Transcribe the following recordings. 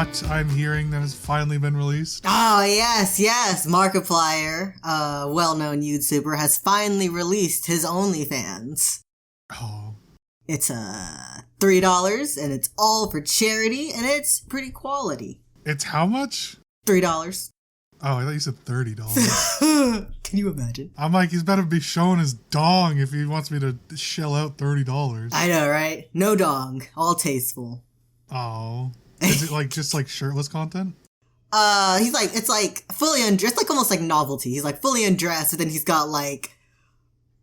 what I'm hearing that has finally been released? Oh, yes. Markiplier, a well-known YouTuber, has finally released his OnlyFans. Oh. It's $3, and it's all for charity, and it's pretty quality. It's how much? $3. Oh, I thought you said $30. Can you imagine? I'm like, he's better be showing his dong if he wants me to shell out $30. I know, right? No dong. All tasteful. Oh. Is it like just like shirtless content? He's like, it's like fully undressed, like almost like novelty. He's like fully undressed, but then he's got like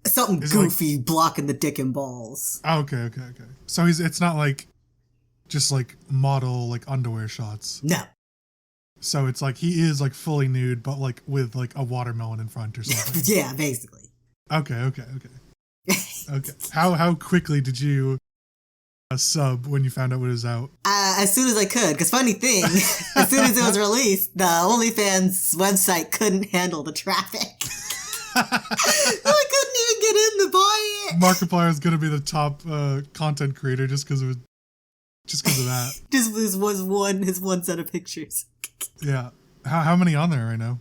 something goofy blocking the dick and balls. Okay. So it's not like just like model like underwear shots. No. So it's like he is like fully nude, but like with like a watermelon in front or something. Yeah, basically. Okay. How quickly did you sub when you found out what it was out? As soon as I could, because funny thing, as soon as it was released, the OnlyFans website couldn't handle the traffic. I couldn't even get in to buy it. Markiplier is gonna be the top content creator just because of that. Just his one set of pictures. Yeah. How many on there right now?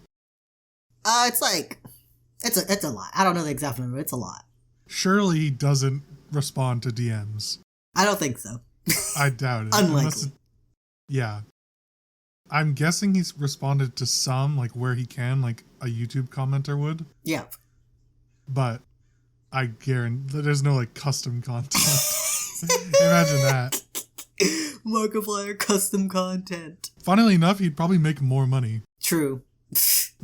It's a lot. I don't know the exact number. It's a lot. Surely he doesn't respond to DMs. I don't think so. I doubt it. Unlikely. Yeah. I'm guessing he's responded to some, like where he can, like a YouTube commenter would. Yep. But I guarantee there's no like custom content. Imagine that. Markiplier custom content. Funnily enough, he'd probably make more money. True.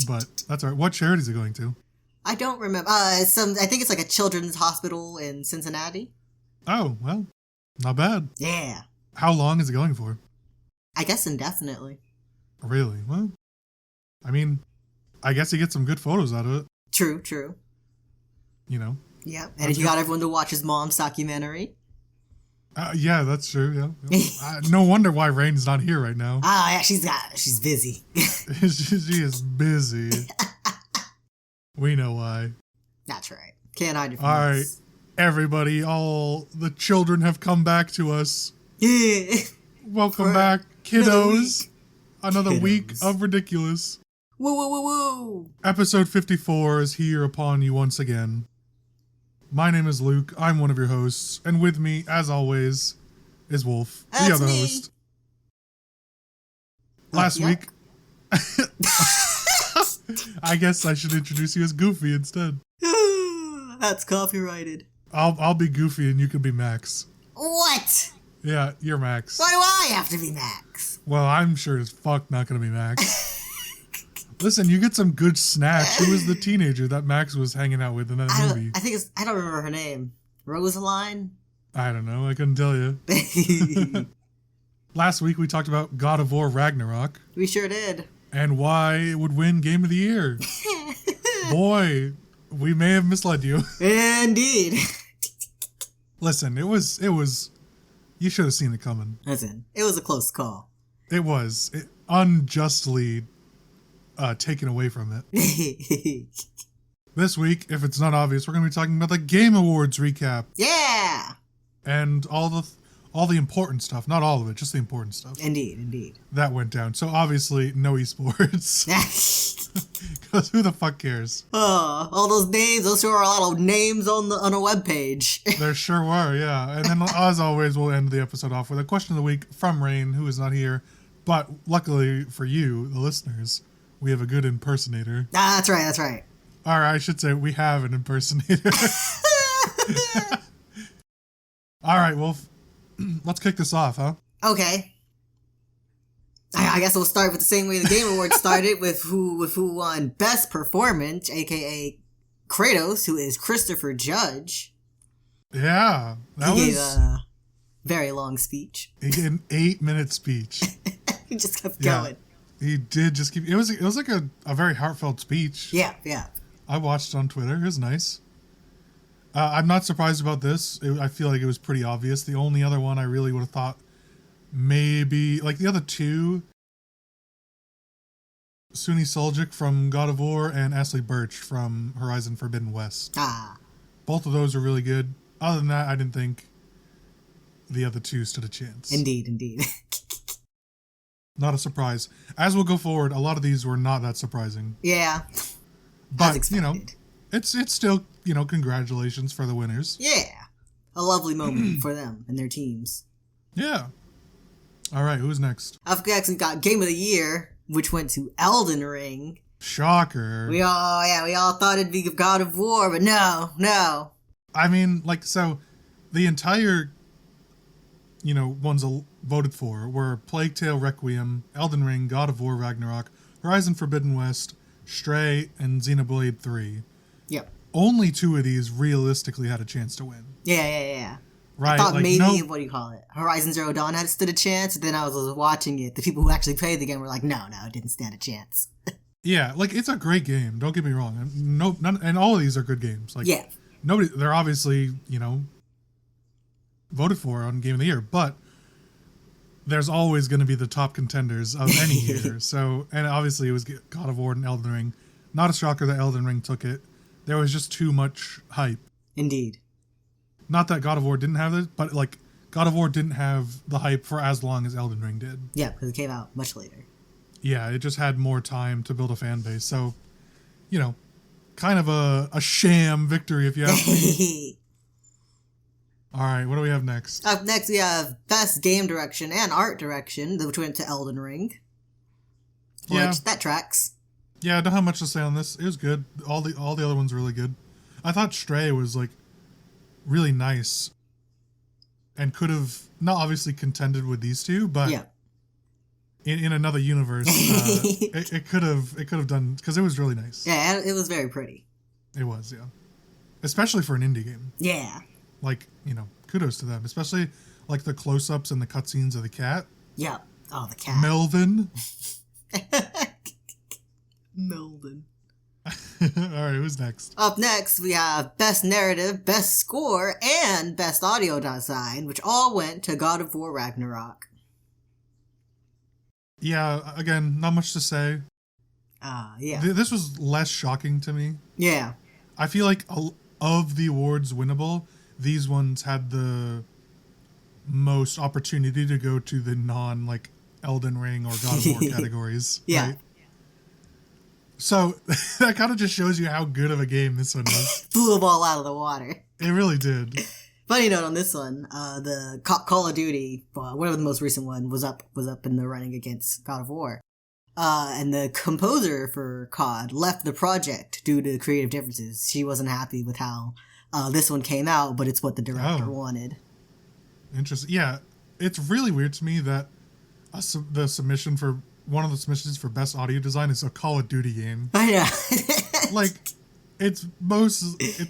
But that's all right. What charity is it going to? I don't remember. I think it's like a children's hospital in Cincinnati. Oh, well, not bad. Yeah. How long is it going for? I guess indefinitely. Really? Well, I mean, I guess you get some good photos out of it. True. You know? Yeah. And if you got everyone to watch his mom's documentary. Yeah, that's true. Yeah. No wonder why Rain's not here right now. Oh, yeah, she's busy. She is busy. We know why. That's right. Can't hide it from All us. right, everybody, all the children have come back to us. Yeah. Welcome back, kiddos. Another week of ridiculous. Woo. Episode 54 is here upon you once again. My name is Luke. I'm one of your hosts, and with me, as always, is Wolf, the other host. Last week, I guess I should introduce you as Goofy instead. That's copyrighted. I'll be Goofy and you can be Max. What? Yeah, you're Max. Why do I have to be Max? Well, I'm sure as fuck not gonna be Max. Listen, you get some good snatch. Who was the teenager that Max was hanging out with in that movie? I don't remember her name. Rosaline? I don't know. I couldn't tell you. Last week we talked about God of War Ragnarok. We sure did. And why it would win Game of the Year. Boy, we may have misled you. Indeed. Listen, it was. You should have seen it coming. Listen, it was a close call. It was unjustly taken away from it. This week, if it's not obvious, we're going to be talking about the Game Awards recap. Yeah! And all the important stuff. Not all of it, just the important stuff. Indeed. That went down. So obviously, no esports. Because who the fuck cares? Oh, all those names. Those sure are a lot of names on a webpage. There sure were, yeah. And then, as always, we'll end the episode off with a question of the week from Rain, who is not here. But luckily for you, the listeners, we have a good impersonator. That's right. Or I should say we have an impersonator. All right, Wolf. Let's kick this off, huh? Okay. I guess we'll start with the same way the Game Awards started, with who won Best Performance, aka Kratos, who is Christopher Judge. Yeah, he gave a very long speech. He gave an 8-minute speech. He just kept going. He did just keep. It was like a very heartfelt speech. Yeah. I watched it on Twitter. It was nice. I'm not surprised about this. I feel like it was pretty obvious. The only other one I really would have thought maybe, like the other two, Suni Suljic from God of War and Ashley Birch from Horizon Forbidden West. Both of those are really good. Other than that, I didn't think the other two stood a chance. Indeed. Not a surprise. As we'll go forward, a lot of these were not that surprising. Yeah. But, it's still, congratulations for the winners. Yeah. A lovely moment for them and their teams. Yeah. All right, who's next? Up next, we got Game of the Year, which went to Elden Ring. Shocker. We all thought it'd be God of War, but no. I mean, so the entire, ones voted for were Plague Tale Requiem, Elden Ring, God of War Ragnarok, Horizon Forbidden West, Stray, and Xenoblade 3. Yep. Only 2 of these realistically had a chance to win. Yeah. Right. I thought maybe, what do you call it? Horizon Zero Dawn had stood a chance, then I was watching it. The people who actually played the game were like, no, it didn't stand a chance. Yeah, it's a great game. Don't get me wrong. And all of these are good games. Yeah. They're obviously, voted for on Game of the Year, but there's always going to be the top contenders of any year. So, and obviously it was God of War and Elden Ring. Not a shocker that Elden Ring took it. There was just too much hype. Indeed. Not that God of War didn't have it, but God of War didn't have the hype for as long as Elden Ring did. Yeah, because it came out much later. Yeah, it just had more time to build a fan base. So, kind of a sham victory if you ask me. All right, what do we have next? Up next, we have Best Game Direction and Art Direction, which went to Elden Ring. Which, that tracks. Yeah, I don't have much to say on this. It was good. All the other ones were really good. I thought Stray was, really nice. And could have, not obviously contended with these two, but in another universe, it could have done, because it was really nice. Yeah, it was very pretty. It was, yeah. Especially for an indie game. Yeah. Kudos to them. Especially, the close-ups and the cutscenes of the cat. Yeah. Oh, the cat. Melvin. Melvin. All right, who's next? Up next, we have Best Narrative, Best Score, and Best Audio Design, which all went to God of War Ragnarok. Yeah, again, not much to say. Yeah. This was less shocking to me. Yeah. I feel like of the awards winnable, these ones had the most opportunity to go to the non, Elden Ring or God of War categories. Yeah. Right? So, that kind of just shows you how good of a game this one was. Blew them all out of the water. It really did. Funny note on this one, the Call of Duty, whatever the most recent one, was up in the running against God of War. And the composer for COD left the project due to creative differences. She wasn't happy with how this one came out, but it's what the director wanted. Interesting. Yeah, it's really weird to me that the submission for one of the submissions for best audio design is a Call of Duty game. I know. It's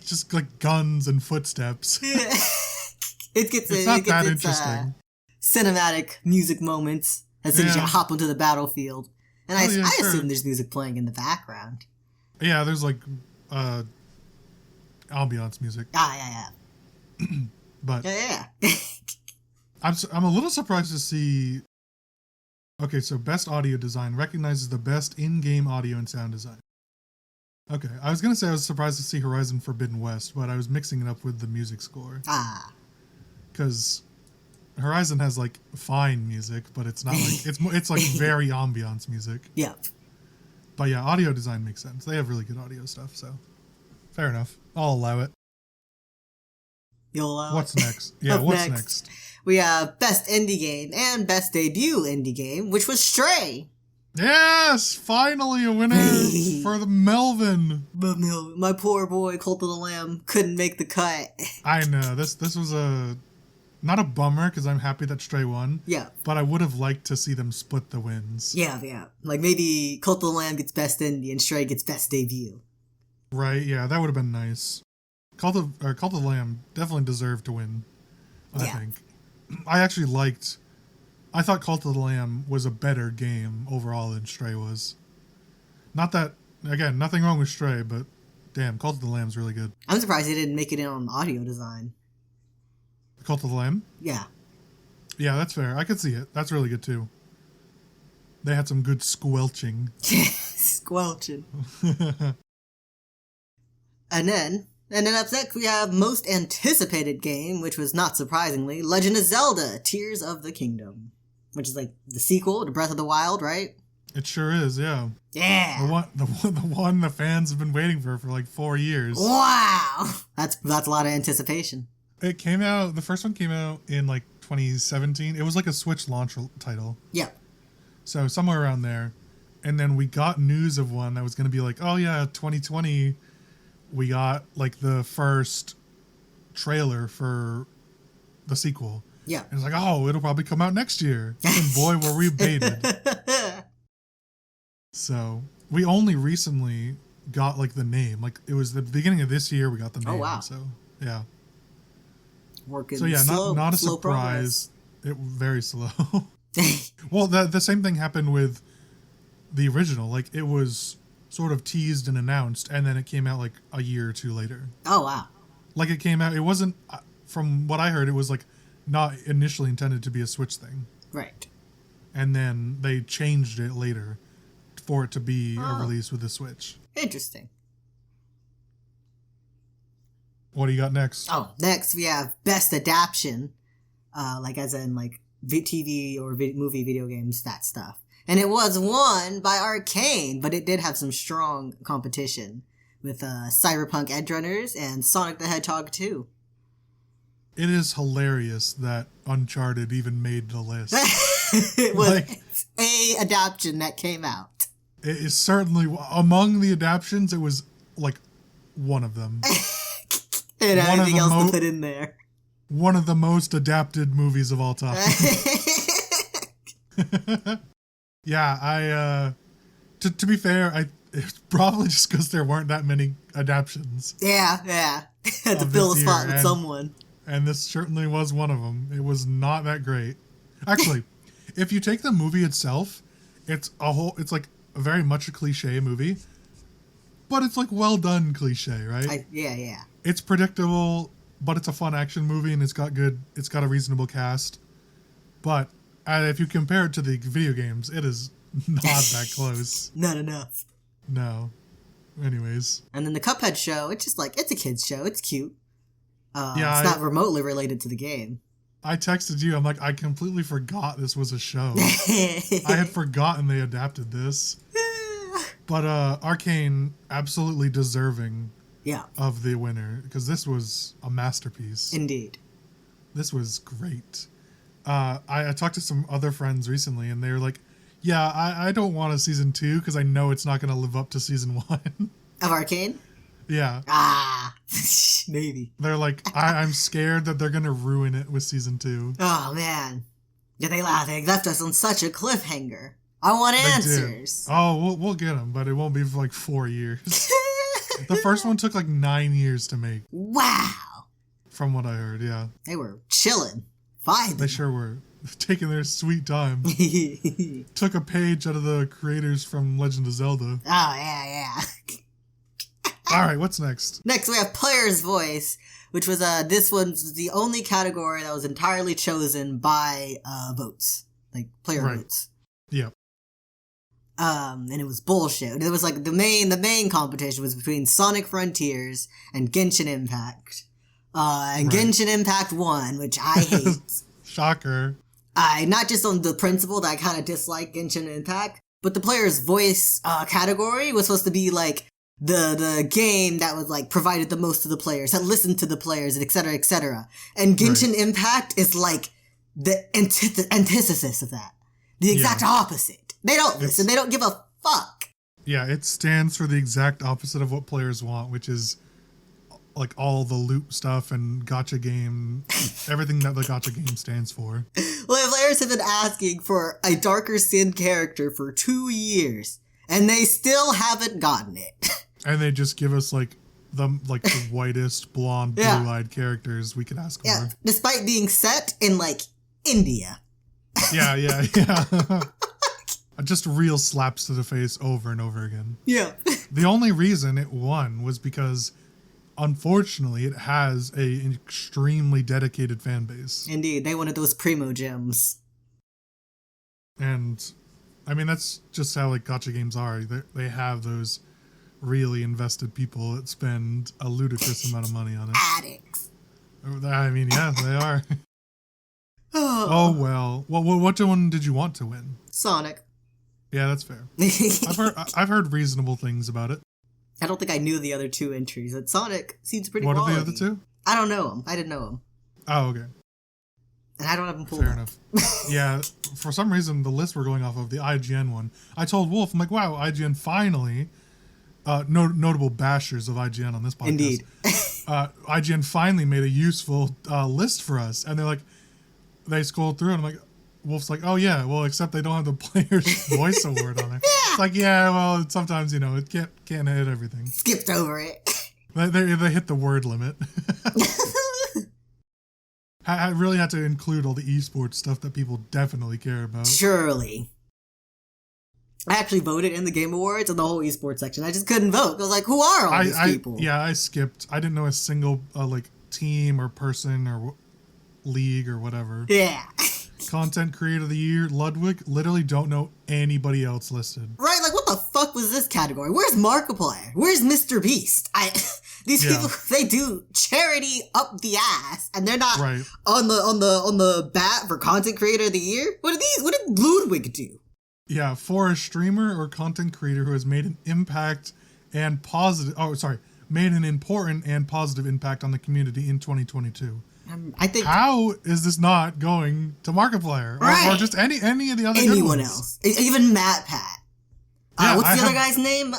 just guns and footsteps. It's not that interesting. Cinematic music moments as soon as you hop onto the battlefield. And I assume there's music playing in the background. Yeah, there's ambiance music. Yeah. But yeah. I'm a little surprised to see. Okay, so best audio design recognizes the best in-game audio and sound design. Okay, I was gonna say I was surprised to see Horizon Forbidden West, but I was mixing it up with the music score. Because Horizon has fine music, but it's not it's very ambiance music. Yep. But yeah, audio design makes sense. They have really good audio stuff, so fair enough. I'll allow it. You'll allow it? What's next? Yeah, what's next? We have Best Indie Game and Best Debut Indie Game, which was Stray. Yes! Finally a winner for the Melvin. My poor boy, Cult of the Lamb, couldn't make the cut. I know. This was not a bummer, because I'm happy that Stray won. Yeah. But I would have liked to see them split the wins. Yeah. Maybe Cult of the Lamb gets Best Indie and Stray gets Best Debut. Right, yeah, that would have been nice. Cult of the Lamb definitely deserved to win, I think. I thought Cult of the Lamb was a better game overall than Stray was. Not that, again, nothing wrong with Stray, but damn, Cult of the Lamb's really good. I'm surprised they didn't make it in on audio design. Cult of the Lamb? Yeah. Yeah, that's fair. I could see it. That's really good too. They had some good squelching. Squelching. And then up next we have Most Anticipated Game, which was not surprisingly Legend of Zelda: Tears of the Kingdom. which is like the sequel to Breath of the Wild, right? It sure is, yeah. Yeah. The one the fans have been waiting for like 4 years. Wow. That's a lot of anticipation. It came out, the first one came out in like 2017. It was like a Switch launch title. Yeah. So somewhere around there. And then we got news of one that was going to be like, oh yeah, 2020, we got like the first trailer for the sequel. Yeah. And it's like, oh, it'll probably come out next year. And boy, were we baited. So we only recently got like the name. Like it was the beginning of this year we got the name. Oh, wow. So yeah. Working So yeah, slow, not a slow surprise. It very slow. Well, the same thing happened with the original. Like it was sort of teased and announced, and then it came out like a year or two later. Oh, wow. Like it came out, it wasn't, from what I heard, it was like not initially intended to be a Switch thing. Right. And then they changed it later for it to be a release with the Switch. Interesting. What do you got next? Oh, next we have Best Adaption. Like as in like TV or movie, video games, that stuff. And it was won by Arcane, but it did have some strong competition with Cyberpunk Edgerunners and Sonic the Hedgehog 2. It is hilarious that Uncharted even made the list. It was Like, a adaptation that came out. it is certainly, among the adaptions, it was like one of them. And One of everything the else to put in there. One of the most adapted movies of all time. Yeah, to be fair, it's probably just because there weren't that many adaptions. Yeah. Had to fill a spot with someone. And this certainly was one of them. It was not that great. Actually, if you take the movie itself, it's like very much a cliche movie, but it's like well done cliche, right? Yeah. It's predictable, but it's a fun action movie, and it's got a reasonable cast. But if you compare it to the video games, it is not that close. Not enough. No. Anyways. And then the Cuphead show, it's just like, it's a kid's show. It's cute. Yeah, it's not remotely related to the game. I texted you. I'm like, I completely forgot this was a show. I had forgotten they adapted this. But Arcane, absolutely deserving of the winner, because this was a masterpiece. Indeed. This was great. I talked to some other friends recently, and they were like, yeah, I don't want a season 2 because I know it's not going to live up to season 1. Of Arcane? Yeah. Maybe. They're like, I'm scared that they're going to ruin it with season 2. Oh, man. Yeah, they left us on such a cliffhanger. I want answers. Oh, we'll get them, but it won't be for like 4 years. The first one took like 9 years to make. Wow. From what I heard, yeah. They were chilling. Vibing. They sure were. Taking their sweet time. Took a page out of the creators from Legend of Zelda. Oh, yeah. Alright, what's next? Next, we have Player's Voice, which was, this one's the only category that was entirely chosen by, votes. Like, player votes. Yep. And it was bullshit. It was like, the main competition was between Sonic Frontiers and Genshin Impact. And Genshin Impact won, which I hate. Shocker. Not just on the principle that I kind of dislike Genshin Impact, but the Player's Voice, category was supposed to be like, the game that was like provided the most to the players, that listened to the players, etc., etc. And Genshin Impact is like the antithesis of that. The exact opposite. They don't listen. They don't give a fuck. Yeah, it stands for the exact opposite of what players want, which is like all the loot stuff and gacha game, everything that the gacha game stands for. Well, players have been asking for a darker skinned character for 2 years, and they still haven't gotten it. And they just give us like the whitest, blonde, blue-eyed characters we could ask for. Despite being set in like India. Yeah. Just real slaps to the face over and over again. Yeah. The only reason it won was because, unfortunately, it has an extremely dedicated fan base. Indeed, they wanted those primo gems. And, I mean, that's just how like gacha games are. They have those really invested people that spend a ludicrous amount of money on it. Addicts. I mean, yeah, they are. Oh well. Well, what one did you want to win? Sonic. Yeah, that's fair. I've heard reasonable things about it. I don't think I knew the other two entries. But Sonic seems pretty What quality. are the other two? I don't know them. I didn't know them. Oh, okay. And I don't have them pulled Fair up. enough. Yeah, for some reason, the list we're going off of, the IGN one, I told Wolf, I'm like, wow, IGN finally, notable bashers of IGN on this podcast. Indeed. IGN finally made a useful list for us. And they're like, they scrolled through and I'm like, Wolf's like, oh yeah, well, except they don't have the Player's Voice Award on it. It's like, yeah, well, sometimes, it can't hit everything. Skipped over it. They hit the word limit. I really had to include all the esports stuff that people definitely care about. Surely. I actually voted in the Game Awards in the whole esports section. I just couldn't vote. I was like, who are all these people? Yeah, I skipped. I didn't know a single team or person or league or whatever. Yeah. Content Creator of the Year, Ludwig. Literally don't know anybody else listed. Right, like what the fuck was this category? Where's Markiplier? Where's Mr. Beast? These people, they do charity up the ass, and they're not on the bat for Content Creator of the Year. What did Ludwig do? Yeah, for a streamer or content creator who has made an impact and made an important and positive impact on the community in 2022. I think. How is this not going to Markiplier or just any of the other anyone else? Even Matt Pat. What's the other guy's name?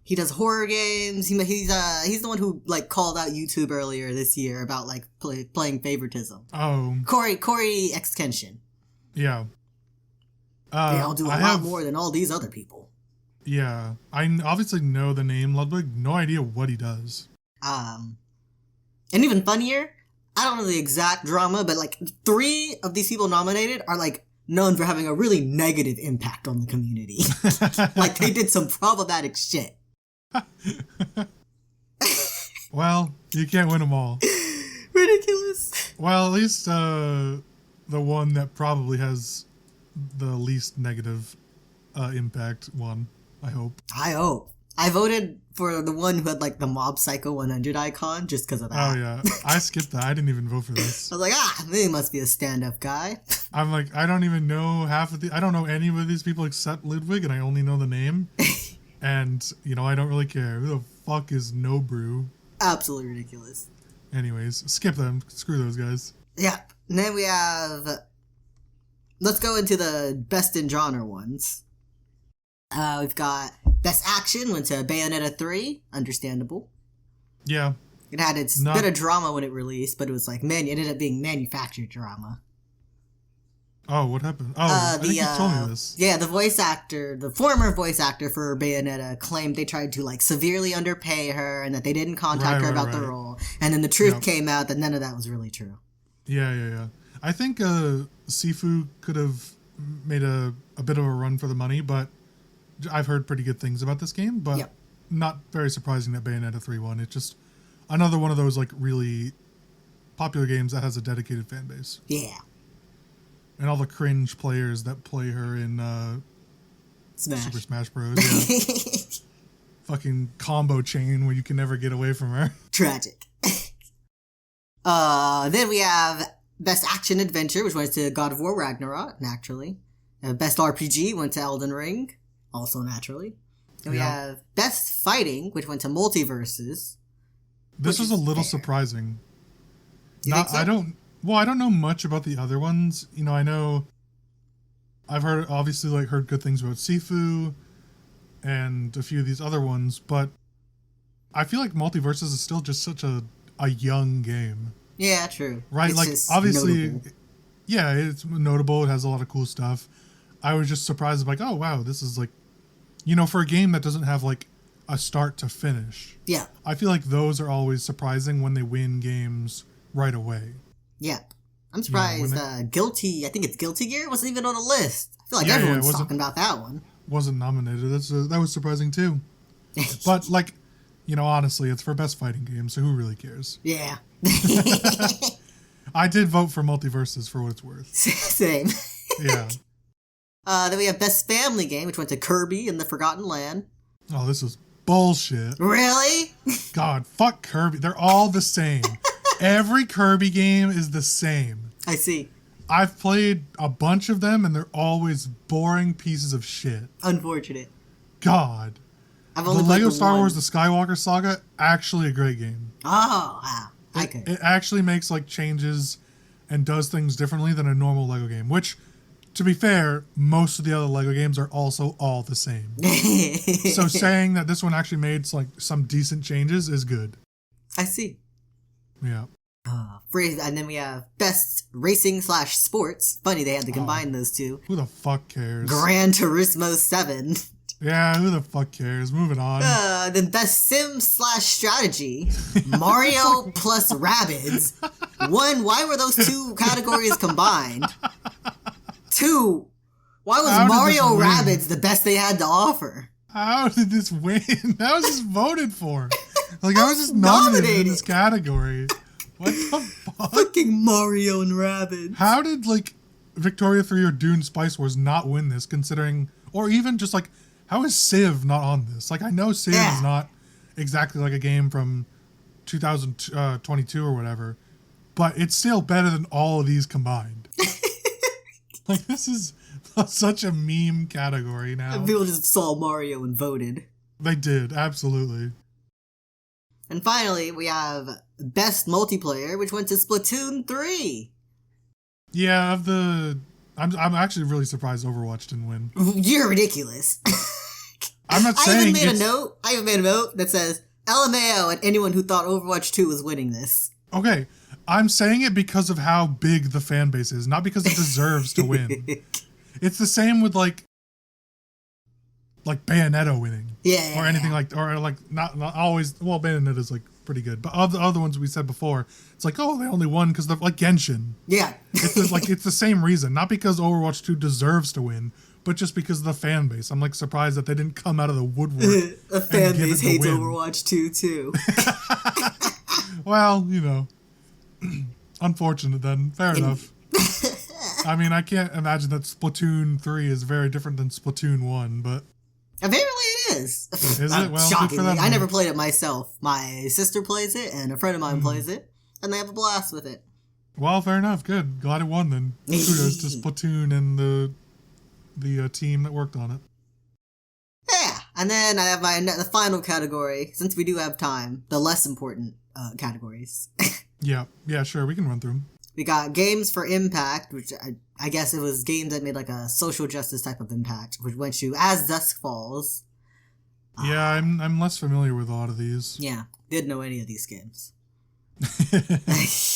He does horror games. He's the one who called out YouTube earlier this year about playing favoritism. Oh, Corey Extension. Yeah. They all do a lot more than all these other people. Yeah, I obviously know the name Ludwig. No idea what he does. And even funnier, I don't know the exact drama, but 3 of these people nominated are known for having a really negative impact on the community. They did some problematic shit. Well, you can't win them all. Ridiculous. Well, at least the one that probably has the least negative impact won, I hope. I voted for the one who had the Mob Psycho 100 icon just because of that. Oh yeah, I skipped that. I didn't even vote for this. I was like, he must be a stand-up guy. I'm like, I don't even know I don't know any of these people except Ludwig, and I only know the name. And, I don't really care. Who the fuck is No Brew? Absolutely ridiculous. Anyways, skip them. Screw those guys. Yeah. And then we have... Let's go into the best in genre ones. We've got Best Action went to Bayonetta 3. Understandable. Yeah. It had its bit of drama when it released, but it was it ended up being manufactured drama. Oh, what happened? Oh, I think you told me this. Yeah, the former voice actor for Bayonetta claimed they tried to severely underpay her and that they didn't contact her about the role. And then the truth came out that none of that was really true. Yeah. I think Sifu could have made a bit of a run for the money, but I've heard pretty good things about this game, but not very surprising that Bayonetta 3 won. It's just another one of those really popular games that has a dedicated fan base. Yeah. And all the cringe players that play her in Super Smash Bros. Yeah. Fucking combo chain where you can never get away from her. Tragic. Then we have Best Action Adventure, which went to God of War Ragnarok, naturally. Best RPG went to Elden Ring, also naturally. And we have Best Fighting, which went to Multiverses. This was a little surprising. You think so? I don't know much about the other ones. I know I've heard good things about Sifu and a few of these other ones, but I feel like Multiverses is still just such a young game. Yeah, true. Right? It's obviously, notable. Yeah, it's notable. It has a lot of cool stuff. I was just surprised, oh wow, this is for a game that doesn't have a start to finish. Yeah. I feel like those are always surprising when they win games right away. Yeah. I'm surprised Guilty, I think it's Guilty Gear, wasn't even on the list. I feel like everyone's talking about that one. Wasn't nominated. That was surprising too. But honestly, it's for best fighting game, so who really cares? Yeah. I did vote for Multiverses for what it's worth. Same. Yeah. Then we have Best Family Game, which went to Kirby and the Forgotten Land. Oh, this is bullshit. Really? God, fuck Kirby. They're all the same. Every Kirby game is the same. I see. I've played a bunch of them, and they're always boring pieces of shit. Unfortunate. God. I've The only played Lego the Star one. Wars: The Skywalker Saga, actually a great game. Oh, wow. It actually makes like changes and does things differently than a normal Lego game, which, to be fair, most of the other Lego games are also all the same. So saying that this one actually made like some decent changes is good. I see. Yeah. And then we have best racing / sports. Funny they had to combine those two. Who the fuck cares? Gran Turismo 7. Yeah, who the fuck cares? Moving on. Then best sim / strategy. Mario plus Rabbids. 1, why were those two categories combined? 2, why was How did Mario this win? Rabbids the best they had to offer? How did this win? That was just voted for. Like, I was just nominated in this category. What the fuck? Fucking Mario and Rabbids. How did, like, Victoria 3 or Dune Spice Wars not win this, considering... Or even just, like, how is Civ not on this? Like, I know Civ is not exactly like a game from 2022 or whatever, but it's still better than all of these combined. Like, this is such a meme category now. People just saw Mario and voted. They did, absolutely. And finally, we have best multiplayer, which went to Splatoon 3. Yeah, I'm actually really surprised Overwatch didn't win. You're ridiculous. I'm not I saying even made a note that says LMAO and anyone who thought Overwatch 2 was winning this. Okay, I'm saying it because of how big the fan base is, not because it deserves to win. It's the same with like Bayonetta winning. Yeah. Or anything like not always. Well, Bayonetta's like pretty good, but of the other ones we said before, it's like, oh, they only won because they're like Genshin. Yeah. It's the same reason, not because Overwatch 2 deserves to win, but just because of the fan base. I'm like surprised that they didn't come out of the woodwork. The fan base hates win. Overwatch 2 too. Well, you know, unfortunate then. Fair enough. I mean, I can't imagine that Splatoon 3 is very different than Splatoon 1, but... Apparently it is. Is it? Well, good for shockingly. them. I never played it myself. My sister plays it, and a friend of mine plays it, and they have a blast with it. Well, fair enough. Good. Glad it won then. Kudos to Splatoon and the team that worked on it. Yeah, and then I have the final category, since we do have time, the less important categories. Yeah, sure. We can run through them. We got Games for Impact, which I guess it was games that made like a social justice type of impact, which went to As Dusk Falls. Yeah, I'm less familiar with a lot of these. Yeah, didn't know any of these games.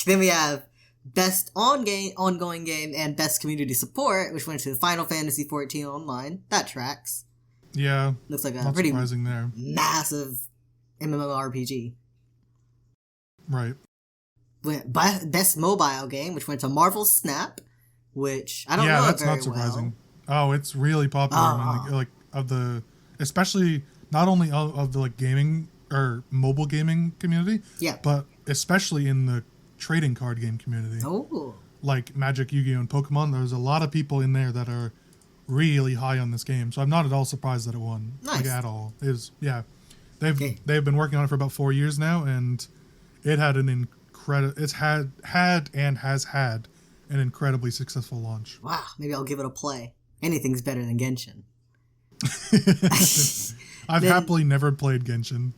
Then we have Best Ongoing Game and Best Community Support, which went to Final Fantasy XIV Online. That tracks. Yeah. Looks like a not pretty surprising there. massive MMORPG. Right. Best Mobile Game, which went to Marvel Snap, which I don't know that's very not surprising. well. Oh, it's really popular especially not only of the like gaming or mobile gaming community, but especially in the trading card game community. Oh. Like Magic, Yu-Gi-Oh, and Pokemon, there's a lot of people in there that are really high on this game. So I'm not at all surprised that it won. Nice. Like at all. They've been working on it for about 4 years now, and it had has had an incredibly successful launch. Wow, maybe I'll give it a play. Anything's better than Genshin. I've happily never played Genshin.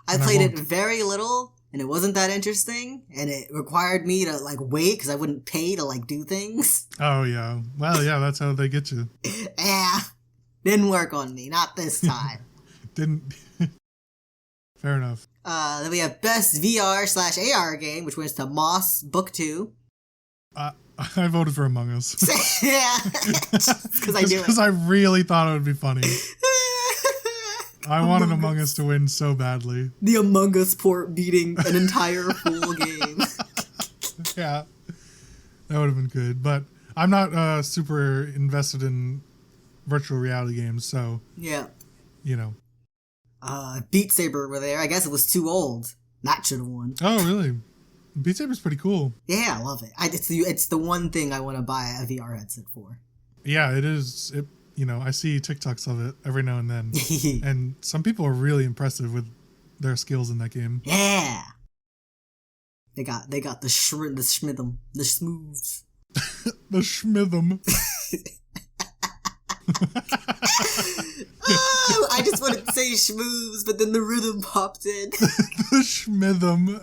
I played it very little, and it wasn't that interesting, and it required me to like wait because I wouldn't pay to like do things. Oh yeah, well yeah, that's how they get you. Didn't work on me, not this time. Didn't. Fair enough. Then we have Best VR / AR Game, which went to Moss Book 2. I voted for Among Us. Yeah, because I do it. Because I really thought it would be funny. I wanted Among Us to win so badly. The Among Us port beating an entire full game. Yeah, that would have been good. But I'm not super invested in virtual reality games, so yeah, you know. Beat Saber were there. I guess it was too old. That should have won. Oh, really? Beat Saber's pretty cool. Yeah, I love it. It's the one thing I want to buy a VR headset for. Yeah, it is. I see TikToks of it every now and then. And some people are really impressive with their skills in that game. Yeah. They got the schmithum, the smooths. The schmithum. Oh, I just wanted to say schmooze, but then the rhythm popped in. The schmithum.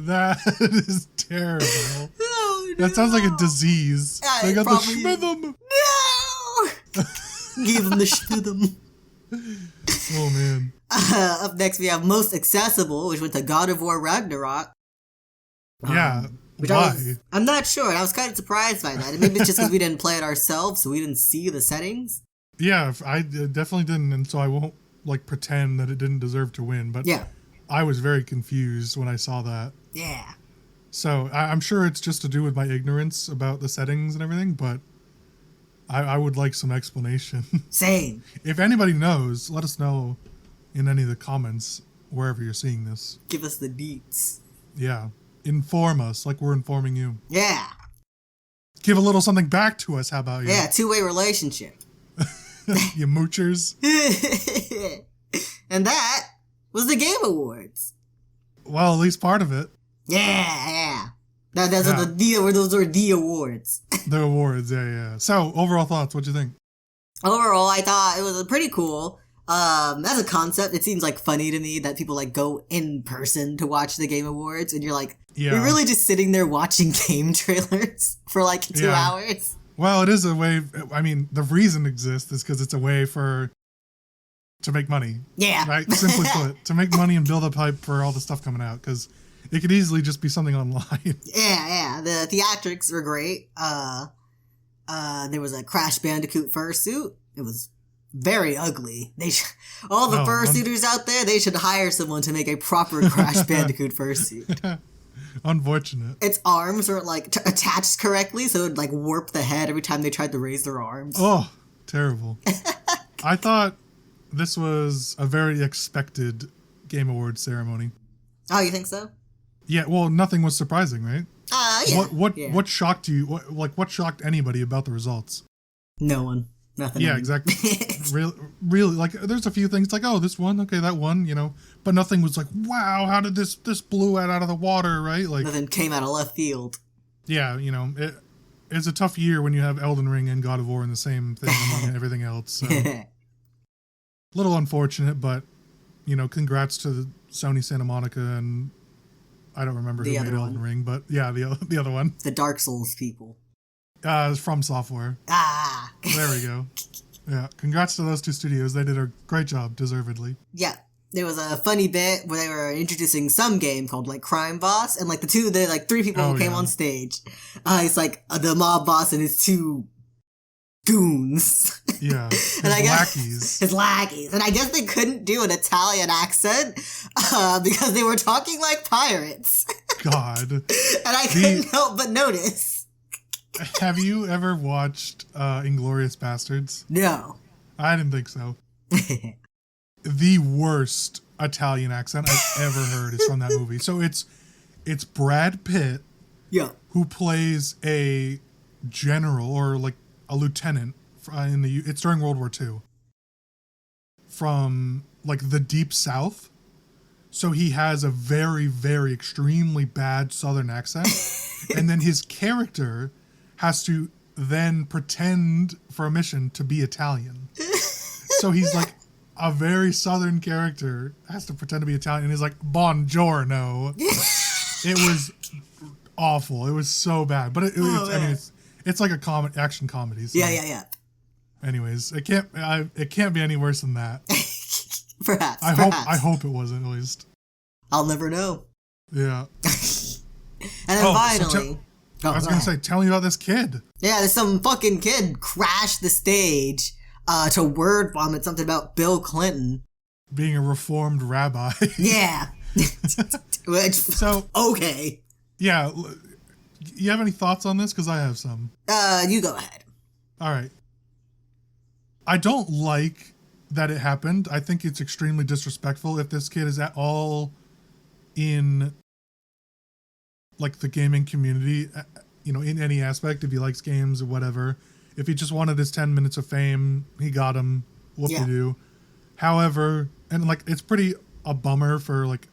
That is terrible. Oh, That sounds like a disease. Yeah, They it got the probably schmithum. No! Give them the schmithum. Oh, man. Up next, we have most accessible, which went to God of War Ragnarok. Yeah. Which Why? I'm not sure. I was kind of surprised by that. And maybe it's just because we didn't play it ourselves, so we didn't see the settings. Yeah, I definitely didn't, and so I won't like pretend that it didn't deserve to win. But Yeah. I was very confused when I saw that. Yeah. So I'm sure it's just to do with my ignorance about the settings and everything, but I would like some explanation. Same. If anybody knows, let us know in any of the comments wherever you're seeing this. Give us the deets. Yeah. Inform us like we're informing you. Yeah. Give a little something back to us, how about you? Yeah, two-way relationship. You moochers. And that was the Game Awards. Well, at least part of it. Yeah. Those are the awards. The awards, yeah. So, overall thoughts, what'd you think? Overall, I thought it was pretty cool. As a concept, it seems like funny to me that people like go in person to watch the Game Awards, and you're like, you're really just sitting there watching game trailers for like 2 hours. Well, it is a way. I mean, the reason it exists is because it's a way to make money. Yeah. Right. Simply put, to make money and build up hype for all the stuff coming out, because it could easily just be something online. Yeah. The theatrics were great. There was a Crash Bandicoot fursuit. It was very ugly. All the fursuiters out there, they should hire someone to make a proper Crash Bandicoot fursuit. Unfortunate. Its arms weren't like attached correctly, so it would like warp the head every time they tried to raise their arms. Oh, terrible. I thought this was a very expected Game Awards ceremony. Oh, you think so? Yeah, well, nothing was surprising, right? Yeah. What shocked you? What shocked anybody about the results? No one. Nothing. Yeah, exactly. really, like, there's a few things like, oh, this one, okay, that one, but nothing was like, wow, how did this blew out of the water, right? Like, nothing came out of left field. Yeah, it's a tough year when you have Elden Ring and God of War in the same thing among everything else. So. Little unfortunate, but congrats to Sony Santa Monica and I don't remember who made Elden Ring, but yeah, the other one. The Dark Souls people. It's From Software. There we go. Yeah, congrats to those two studios. They did a great job, deservedly. Yeah. There was a funny bit where they were introducing some game called like Crime Boss, and like three people came on stage. It's like the mob boss and his two goons. Yeah. His lackeys. And I guess they couldn't do an Italian accent because they were talking like pirates. God. And I couldn't help but notice. Have you ever watched Inglourious Bastards? No. I didn't think so. The worst Italian accent I've ever heard is from that movie. So it's Brad Pitt, who plays a general or like a lieutenant it's during World War II, from like the Deep South. So he has a very, very extremely bad Southern accent, and then his character has to then pretend for a mission to be Italian. So he's like a very Southern character, has to pretend to be Italian, and he's like, buongiorno. It was awful. It was so bad. But it's like a action comedy. So. Yeah. Anyways, it can't be any worse than that. Perhaps. I hope it wasn't, at least. I'll never know. Yeah. And then finally... I was going to say, tell me about this kid. Yeah, there's some fucking kid crashed the stage to word vomit something about Bill Clinton. Being a reformed rabbi. Yeah. Okay. Yeah. You have any thoughts on this? Because I have some. You go ahead. All right. I don't like that it happened. I think it's extremely disrespectful if this kid is at all in like the gaming community, in any aspect, if he likes games or whatever. If he just wanted his 10 minutes of fame, he got him. Whoop-de-doo. However, and like it's pretty a bummer for like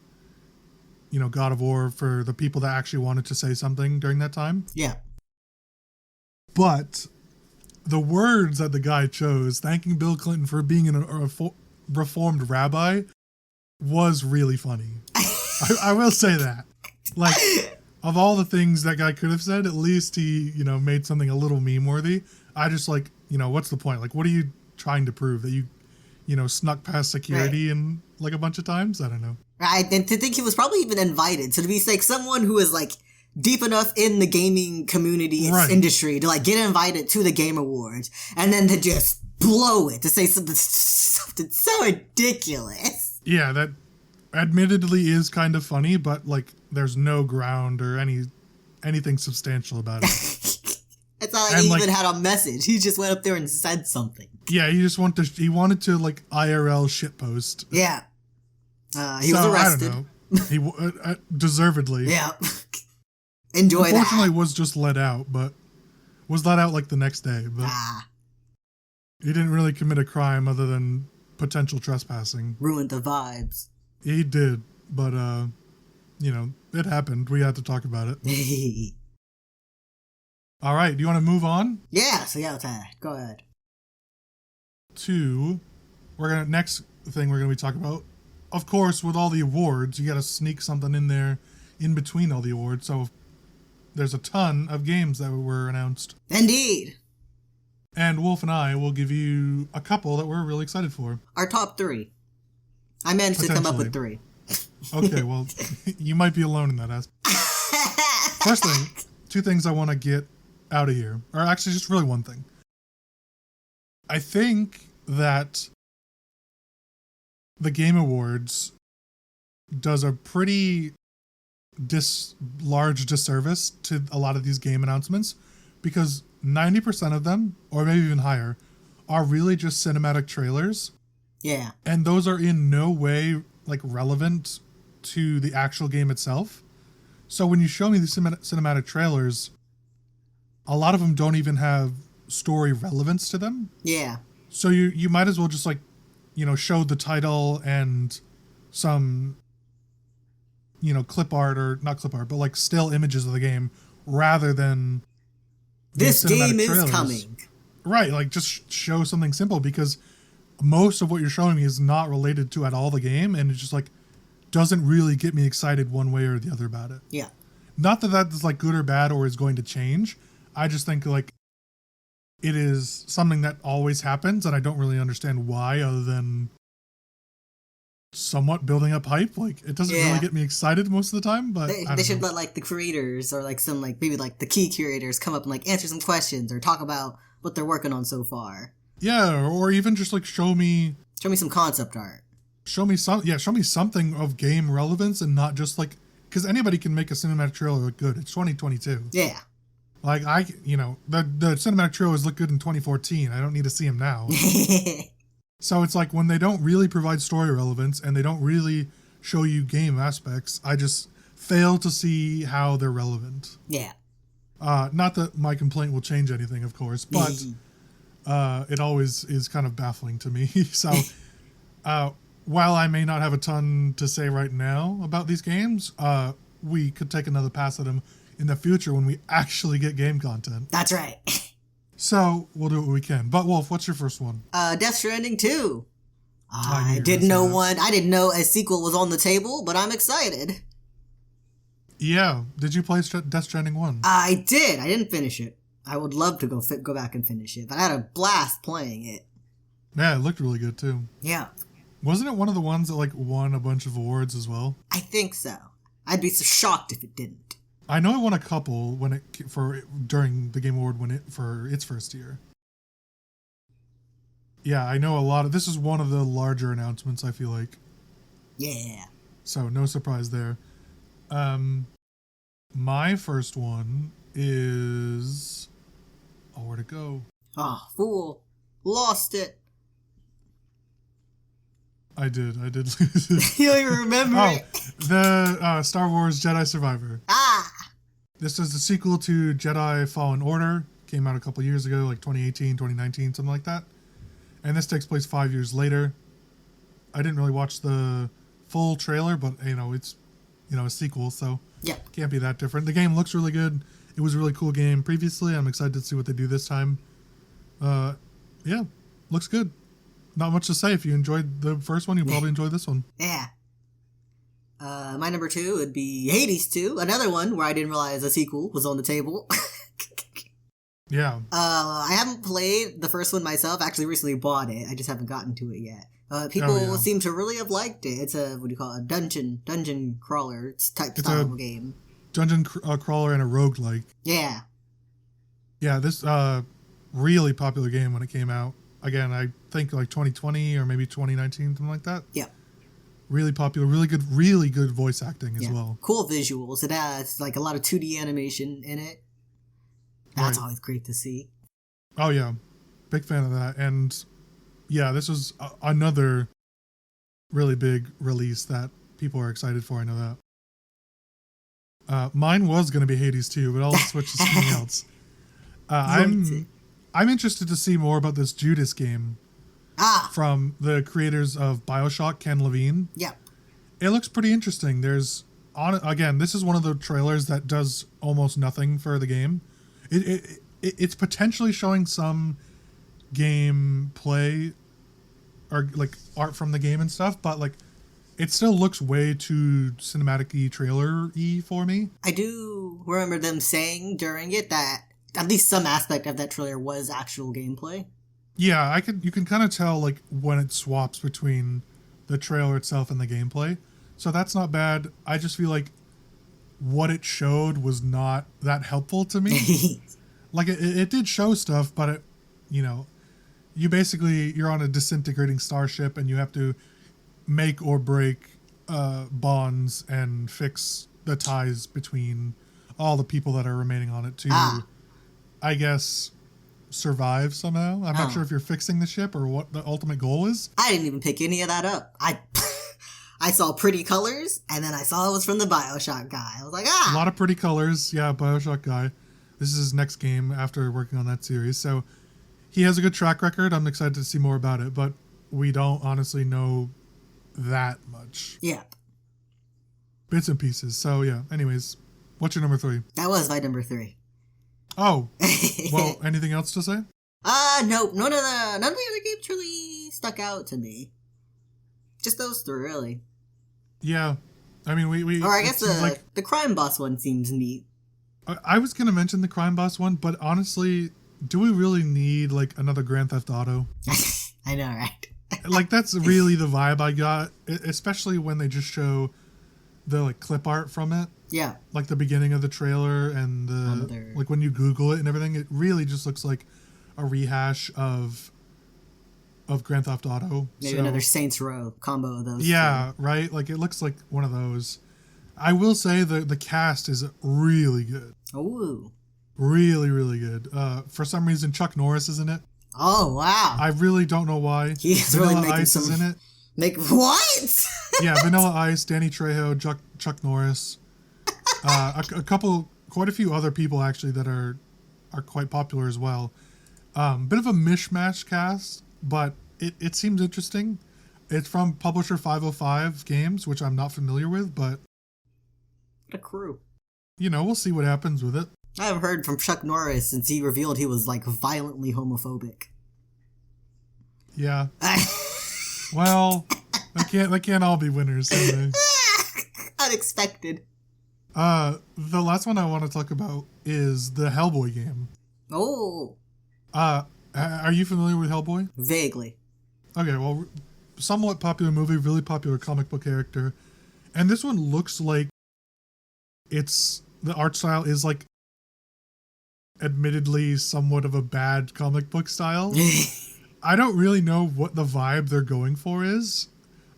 God of War for the people that actually wanted to say something during that time. Yeah. But the words that the guy chose, thanking Bill Clinton for being a reformed rabbi, was really funny. I will say that. Like, of all the things that guy could have said, at least he, made something a little meme-worthy. I just like, what's the point? Like, what are you trying to prove? That you snuck past security and like a bunch of times? I don't know. Right, and to think he was probably even invited. So to be like someone who is like deep enough in the gaming community industry to like get invited to the Game Awards and then to just blow it, to say something so ridiculous. Yeah, that admittedly is kind of funny, but like there's no ground or anything substantial about it. It's not like he even had a message. He just went up there and said something. Yeah, he wanted to like IRL shitpost. Yeah. He was arrested. I don't know. He deservedly. Yeah. Enjoy that. Unfortunately, was just let out, but was let out like the next day. But he didn't really commit a crime other than potential trespassing. Ruined the vibes. He did, but it happened. We had to talk about it. All right, do you want to move on? Yeah. So go ahead. Next thing we're gonna be talking about. Of course, with all the awards, you got to sneak something in there in between all the awards. So there's a ton of games that were announced. Indeed. And Wolf and I will give you a couple that we're really excited for. Our top 3. I managed to come up with 3. Okay, well, you might be alone in that aspect. First thing, 2 things I want to get out of here. Or actually, just really one thing. I think that the Game Awards does a pretty large disservice to a lot of these game announcements because 90% of them, or maybe even higher, are really just cinematic trailers. Yeah. And those are in no way like relevant to the actual game itself. So when you show me these cinematic trailers, a lot of them don't even have story relevance to them. Yeah. So you might as well just like show the title and some, clip art or not clip art, but like still images of the game rather than this game is coming. Right. Like just show something simple because most of what you're showing me is not related to at all the game. And it just like doesn't really get me excited one way or the other about it. Yeah. Not that that's like good or bad or is going to change. I just think like it is something that always happens, and I don't really understand why, other than somewhat building up hype. Like, it doesn't really get me excited most of the time, but they should let like the creators or like some like maybe like the key curators come up and like answer some questions or talk about what they're working on so far. Yeah, or even just like show me some concept art. Show me something of game relevance and not just like, because anybody can make a cinematic trailer look good. It's 2022. Yeah. Like, the cinematic trailers look good in 2014. I don't need to see them now. So it's like when they don't really provide story relevance and they don't really show you game aspects, I just fail to see how they're relevant. Yeah. Not that my complaint will change anything, of course, but it always is kind of baffling to me. So while I may not have a ton to say right now about these games, we could take another pass at them in the future when we actually get game content. That's right. So we'll do what we can. But Wolf, what's your first one? Death Stranding 2. I didn't know a sequel was on the table, but I'm excited. Yeah. Did you play Death Stranding 1? I did. I didn't finish it. I would love to go back and finish it, but I had a blast playing it. Yeah, it looked really good too. Yeah. Wasn't it one of the ones that like won a bunch of awards as well? I think so. I'd be so shocked if it didn't. I know it won a couple during the Game Award for its first year. Yeah, I know a lot of this is one of the larger announcements, I feel like. Yeah. So no surprise there. My first one is where'd it go? Fool. Lost it. I did lose it. You don't even remember it? The Star Wars Jedi Survivor. This is the sequel to Jedi Fallen Order. Came out a couple years ago, like 2018, 2019, something like that. And this takes place 5 years later. I didn't really watch the full trailer, but, it's a sequel, so Yeah. can't be that different. The game looks really good. It was a really cool game previously. I'm excited to see what they do this time. Yeah, looks good. Not much to say. If you enjoyed the first one, you'll probably enjoy this one. Yeah. My number 2 would be Hades 2, another one where I didn't realize a sequel was on the table. Yeah. I haven't played the first one myself. I actually recently bought it. I just haven't gotten to it yet. People seem to really have liked it. It's a, what do you call it, a dungeon crawler type style of game. Dungeon crawler and a roguelike. Yeah. Yeah, this really popular game when it came out. Again, I think like 2020 or maybe 2019, something like that. Yeah. Really popular, really good voice acting as well. Cool visuals. It has like a lot of 2D animation in it. That's always great to see. Oh yeah, big fan of that. And yeah, this was another really big release that people are excited for. I know that. Mine was going to be Hades 2, but I'll switch to something else. I'm interested to see more about this Judas game. From the creators of BioShock, Ken Levine. Yeah. It looks pretty interesting. Again, this is one of the trailers that does almost nothing for the game. It's potentially showing some gameplay or like art from the game and stuff, but like it still looks way too cinematic-y, trailer-y for me. I do remember them saying during it that at least some aspect of that trailer was actual gameplay. Yeah, you can kind of tell like when it swaps between the trailer itself and the gameplay. So that's not bad. I just feel like what it showed was not that helpful to me. Like it did show stuff, but you're on a disintegrating starship and you have to make or break bonds and fix the ties between all the people that are remaining on it to, I guess, survive somehow. I'm not sure if you're fixing the ship or what the ultimate goal is. I didn't even pick any of that up. I saw pretty colors, and then I saw it was from the BioShock guy. I was like, A lot of pretty colors. Yeah, BioShock guy. This is his next game after working on that series. So he has a good track record. I'm excited to see more about it, but we don't honestly know that much. Yeah. Bits and pieces. So yeah, anyways, what's your number 3? That was my number 3. Oh, well, anything else to say? Nope. None of the other games really stuck out to me. Just those 3, really. Yeah. I mean, we or I guess the crime boss one seems neat. I was going to mention the crime boss one, but honestly, do we really need like another Grand Theft Auto? I know, right? Like, that's really the vibe I got, especially when they just show the like clip art from it. Yeah. Like the beginning of the trailer and like when you Google it and everything, it really just looks like a rehash of Grand Theft Auto. Maybe another Saints Row combo of those. Yeah, right? Like it looks like one of those. I will say the cast is really good. Ooh. Really, really good. For some reason, Chuck Norris is in it. Oh, wow. I really don't know why. He's Vanilla really making Ice is in it. What? Yeah, Vanilla Ice, Danny Trejo, Chuck Norris. Quite a few other people actually that are quite popular as well. Bit of a mishmash cast, but it seems interesting. It's from publisher 505 Games, which I'm not familiar with, but what a crew. We'll see what happens with it. I have heard from Chuck Norris since he revealed he was like violently homophobic. Yeah. Well, they can't all be winners, can they? Unexpected. The last one I want to talk about is the Hellboy game. Oh. Are you familiar with Hellboy? Vaguely. Okay, well, somewhat popular movie, really popular comic book character. And this one looks like the art style is like admittedly somewhat of a bad comic book style. I don't really know what the vibe they're going for is,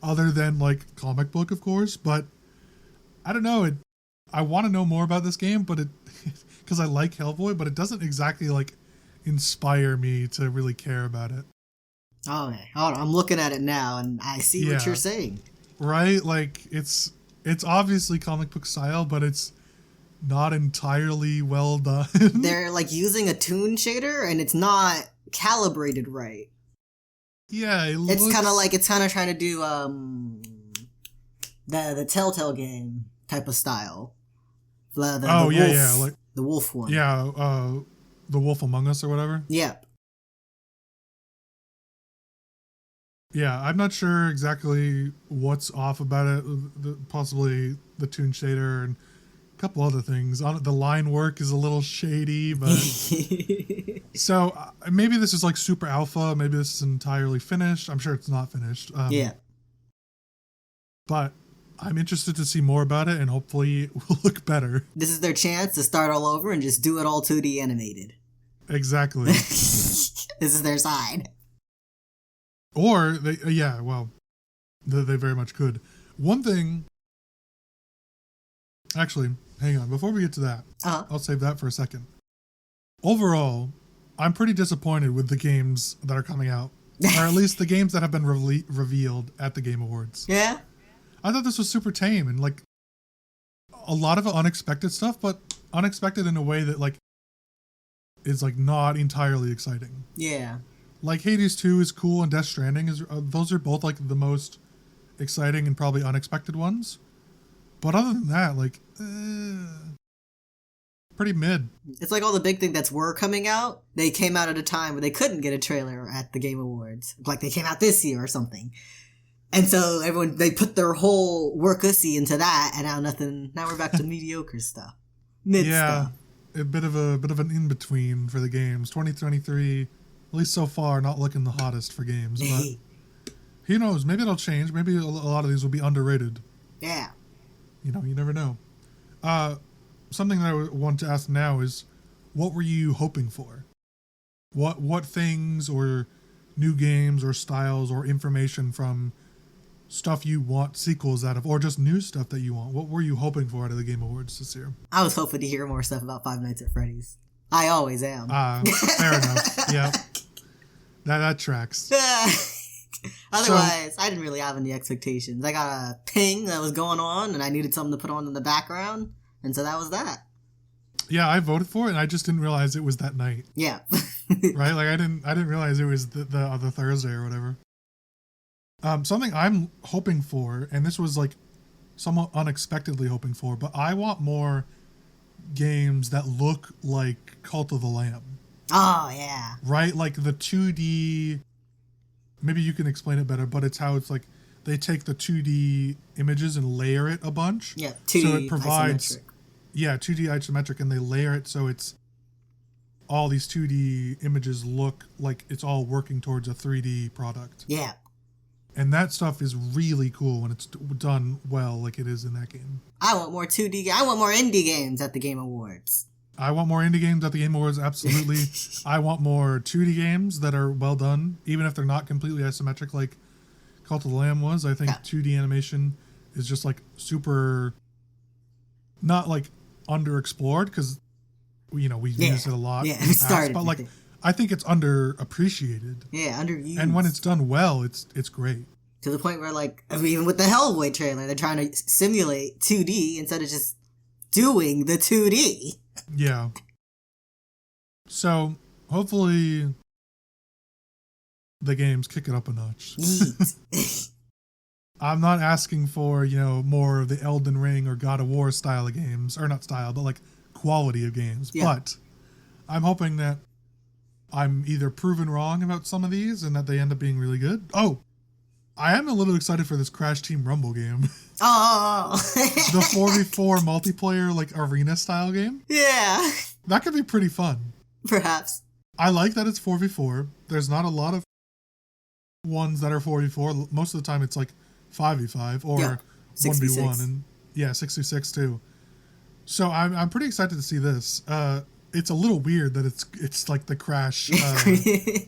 other than like comic book, of course, but I don't know. I want to know more about this game, but because I like Hellboy, but it doesn't exactly like inspire me to really care about it. Okay, hold on. I'm looking at it now, and I see what you're saying. Right? Like it's obviously comic book style, but it's not entirely well done. They're like using a toon shader, and it's not calibrated right. Yeah, it's kind of trying to do the Telltale game type of style. Like the wolf one. Yeah, the Wolf Among Us or whatever. Yep. Yeah, I'm not sure exactly what's off about it. Possibly the toon shader and a couple other things. The line work is a little shady, but so maybe this is like super alpha. Maybe this is entirely finished. I'm sure it's not finished. Yeah. But I'm interested to see more about it, and hopefully it will look better. This is their chance to start all over and just do it all 2D animated. Exactly. This is their sign. Or they very much could. One thing, actually, hang on. Before we get to that, I'll save that for a second. Overall, I'm pretty disappointed with the games that are coming out, or at least the games that have been revealed at the Game Awards. Yeah? I thought this was super tame and like a lot of unexpected stuff, but unexpected in a way that like is like not entirely exciting. Yeah. Like Hades 2 is cool and Death Stranding is those are both like the most exciting and probably unexpected ones. But other than that, like pretty mid. It's like all the big things that were coming out, they came out at a time where they couldn't get a trailer at the Game Awards. Like they came out this year or something. And so they put their whole work-ussy into that, and now we're back to mediocre stuff. Mid stuff. A bit of an in-between for the games. 2023, at least so far, not looking the hottest for games. But who knows? Maybe it'll change. Maybe a lot of these will be underrated. Yeah. You never know. Something that I want to ask now is, what were you hoping for? What things or new games or styles or information from stuff you want sequels out of, or just new stuff that you want? What were you hoping for out of the Game Awards this year? I was hoping to hear more stuff about Five Nights at Freddy's. I always am. Fair enough. Yeah. That tracks. Otherwise, I didn't really have any expectations. I got a ping that was going on, and I needed something to put on in the background, and so that was that. Yeah, I voted for it, and I just didn't realize it was that night. Yeah. Right? Like I didn't realize it was the Thursday or whatever. Something I'm hoping for, and this was like somewhat unexpectedly hoping for, but I want more games that look like Cult of the Lamb. Oh, yeah. Right? Like the 2D, maybe you can explain it better, but it's how it's like they take the 2D images and layer it a bunch. Yeah, 2D so it provides, isometric. Yeah, 2D isometric, and they layer it so it's all these 2D images look like it's all working towards a 3D product. Yeah. And that stuff is really cool when it's done well, like it is in that game. I want more 2D. I want more indie games at the Game Awards. I want more indie games at the Game Awards, absolutely. I want more 2D games that are well done, even if they're not completely isometric like Cult of the Lamb was. I think 2D animation is just like super, not like underexplored, because we've used it a lot in the past, but like I think it's underappreciated. Yeah, underused. And when it's done well, it's great. To the point where, like, even with the Hellboy trailer, they're trying to simulate 2D instead of just doing the 2D. Yeah. So, hopefully, the games kick it up a notch. I'm not asking for, more of the Elden Ring or God of War style of games. Or not style, but, like, quality of games. Yeah. But I'm hoping that I'm either proven wrong about some of these and that they end up being really good. Oh, I am a little excited for this Crash Team Rumble game. Oh. The 4v4 multiplayer, like, arena style game. Yeah. That could be pretty fun. Perhaps. I like that it's 4v4. There's not a lot of ones that are 4v4. Most of the time it's like 5v5 or 1v1. And 6v6 too. So I'm pretty excited to see this. It's a little weird that it's like the Crash.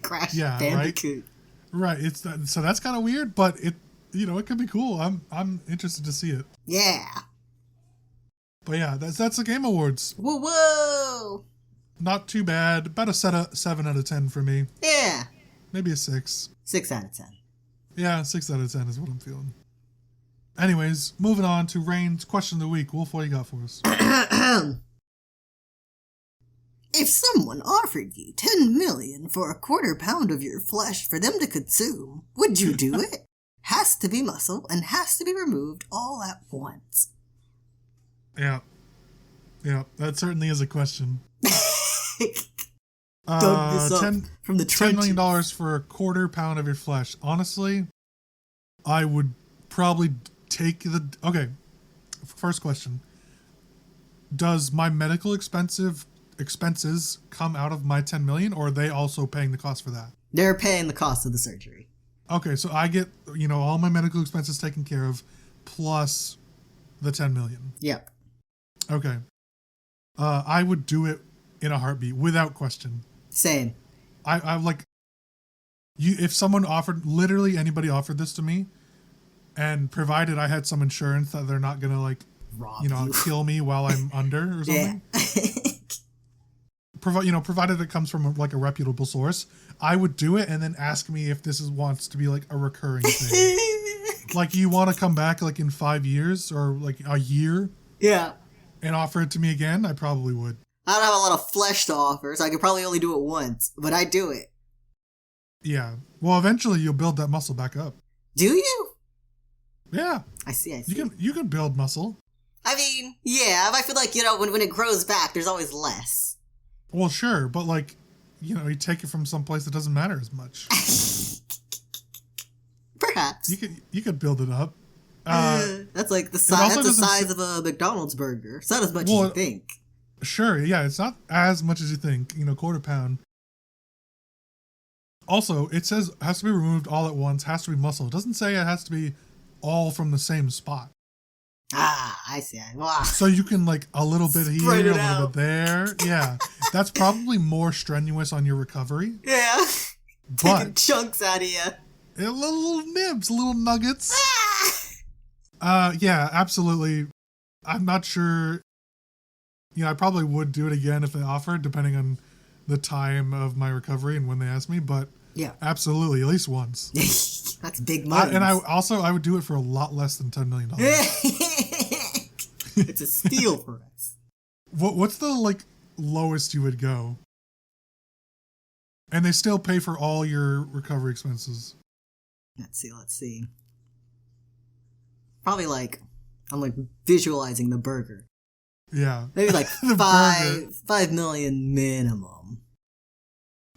Crash Bandicoot. Right. So that's kind of weird, but it could be cool. I'm interested to see it. Yeah. But yeah, that's the Game Awards. Whoa. Not too bad. About a 7 out of 10 for me. Yeah. Maybe a 6. 6 out of 10. Yeah, 6 out of 10 is what I'm feeling. Anyways, moving on to Rain's question of the week. Wolf, what do you got for us? If someone offered you 10 million for a quarter pound of your flesh for them to consume, would you do it? Has to be muscle and has to be removed all at once. Yeah. Yeah. That certainly is a question. Dug this up from the $10 million trenches. for a quarter pound of your flesh. Honestly, I would probably take the. Okay. First question. Does my medical expenses come out of my 10 million, or are they also paying the cost for that? They're paying the cost of the surgery. Okay, so I get, all my medical expenses taken care of plus the 10 million. Yep. Okay. I would do it in a heartbeat without question. Same. I like if someone offered, literally anybody offered this to me, and provided I had some insurance that they're not going to Rob you. kill me while I'm under or something. Yeah. Provided it comes from a reputable source, I would do it and then ask me if this wants to be like a recurring thing. Like, you want to come back like in 5 years or like a year? Yeah. And offer it to me again? I probably would. I don't have a lot of flesh to offer, so I could probably only do it once, but I'd do it. Yeah. Well, eventually you'll build that muscle back up. Do you? Yeah. I see. You can build muscle. I mean, yeah, I feel like, when it grows back, there's always less. Well, sure, but you take it from someplace that doesn't matter as much. Perhaps. You could build it up. That's like the size of a McDonald's burger. It's not as much as you think. Sure, yeah, it's not as much as you think. Quarter pound. Also, it says it has to be removed all at once, has to be muscle. It doesn't say it has to be all from the same spot. Ah, I see. Wow. So you can a little bit here, a little bit there. Yeah, that's probably more strenuous on your recovery. Yeah. But taking chunks out of you. Little nibs, little nuggets. Yeah, absolutely. I'm not sure. I probably would do it again if they offered, depending on the time of my recovery and when they asked me. But yeah, absolutely, at least once. That's big money. And I would do it for a lot less than $10 million. It's a steal for us. What's the lowest you would go? And they still pay for all your recovery expenses. Let's see. Probably I'm visualizing the burger. Yeah. Maybe $5 million minimum.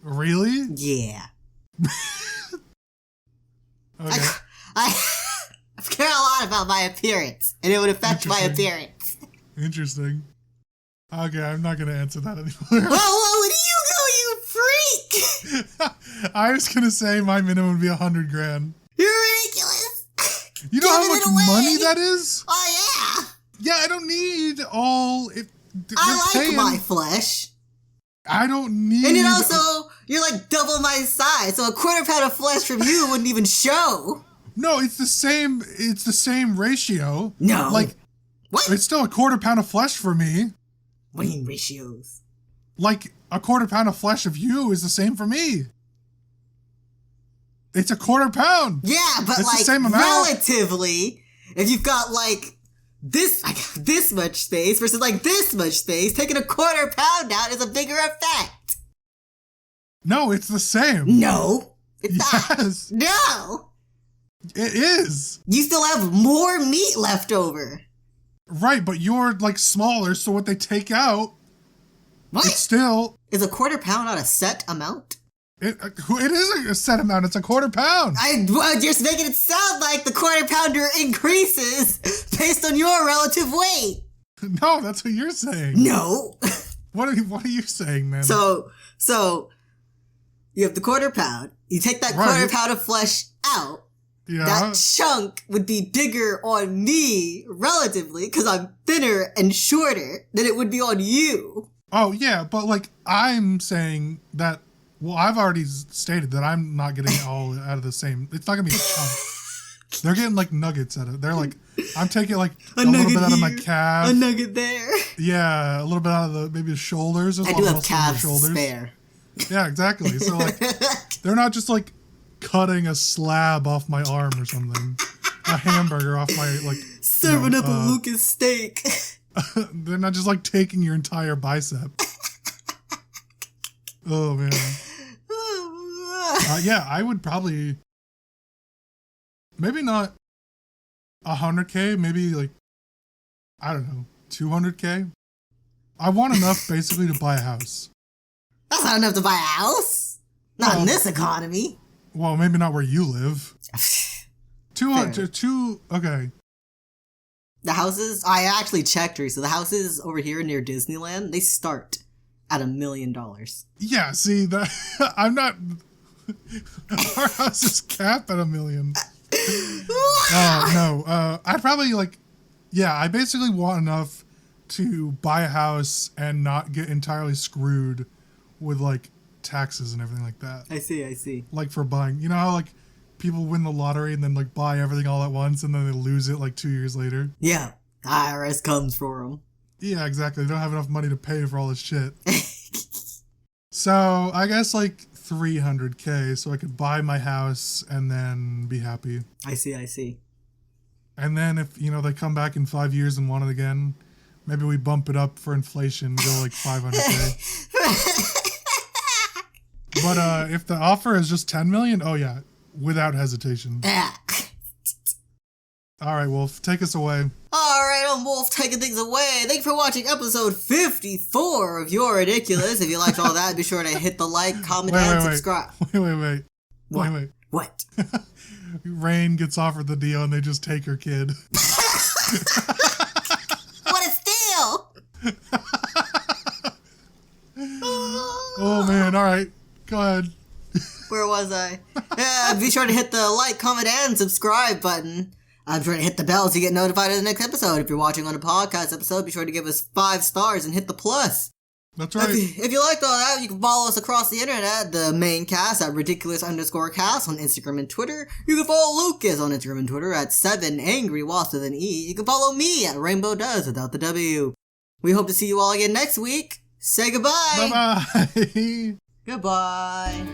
Really? Yeah. Okay. I care a lot about my appearance, and it would affect my appearance. Interesting. Okay, I'm not going to answer that anymore. Well, what would you do, you freak? I was going to say my minimum would be $100,000. You're ridiculous. You know how much money that is? Oh, yeah. Yeah, I don't need all... I like my flesh. I don't need... And you're double my size, so a quarter pound of flesh from you wouldn't even show. No, it's the same ratio. No. What? It's still a quarter pound of flesh for me. What do you mean ratios? A quarter pound of flesh of you is the same for me. It's a quarter pound. Yeah, but it's the same amount. Relatively, if you've got this much space versus this much space, taking a quarter pound out is a bigger effect. No, it's the same. No, it's yes. not. No. It is. You still have more meat left over. Right, but you're smaller, so what they take out, what? It's still... Is a quarter pound not a set amount? It is a set amount. It's a quarter pound. You're just making it sound like the quarter pounder increases based on your relative weight. No, that's what you're saying. No. What are you saying, man? So you have the quarter pound. You take that quarter pound of flesh out. Yeah. That chunk would be bigger on me relatively because I'm thinner and shorter than it would be on you. Oh, yeah, but I'm saying that, well, I've already stated that I'm not getting it all out of the same. It's not going to be a chunk. They're getting nuggets out of it. They're I'm taking a little bit out of my calf. A nugget there. Yeah, a little bit out of maybe the shoulders. I do have calves spare. Yeah, exactly. So they're not just cutting a slab off my arm or something. A hamburger off my serving up a Lucas steak. They're not just taking your entire bicep. Oh man. Yeah, I would probably maybe not 100K, maybe I don't know, 200K. I want enough basically to buy a house. That's not enough to buy a house. Not in this economy. Well, maybe not where you live. 200, okay. The houses, I actually checked recently. The houses over here near Disneyland, they start at $1 million. Yeah, see, that I'm not... Our house is capped at $1 million. No. I'd probably, like... Yeah, I basically want enough to buy a house and not get entirely screwed with, like, taxes and everything like that. I see. Like, for buying... You know how, like, people win the lottery and then, like, buy everything all at once and then they lose it, like, 2 years later? Yeah. IRS comes for them. Yeah, exactly. They don't have enough money to pay for all this shit. So, I guess, like, 300K so I could buy my house and then be happy. I see. And then if, you know, they come back in 5 years and want it again, maybe we bump it up for inflation, go like 500K. But if the offer is just 10 million, oh yeah, without hesitation. All right, Wolf, take us away. All right, I'm Wolf taking things away. Thank you for watching episode 54 of You're Ridiculous. If you liked all that, be sure to hit the like, comment, and subscribe. Wait. What? Rain gets offered the deal and they just take her kid. What a steal! Oh man, all right, go ahead. Where was I? Be sure to hit the like, comment, and subscribe button. I'm sure to hit the bell to get notified of the next episode. If you're watching on a podcast episode, be sure to give us 5 stars and hit the plus. That's right. If you liked all that, you can follow us across the internet, the main cast at ridiculous_cast on Instagram and Twitter. You can follow Lucas on Instagram and Twitter at 7angrywasp with an E. You can follow me at Rainbow Does without the W. We hope to see you all again next week. Say goodbye. Bye-bye. Goodbye.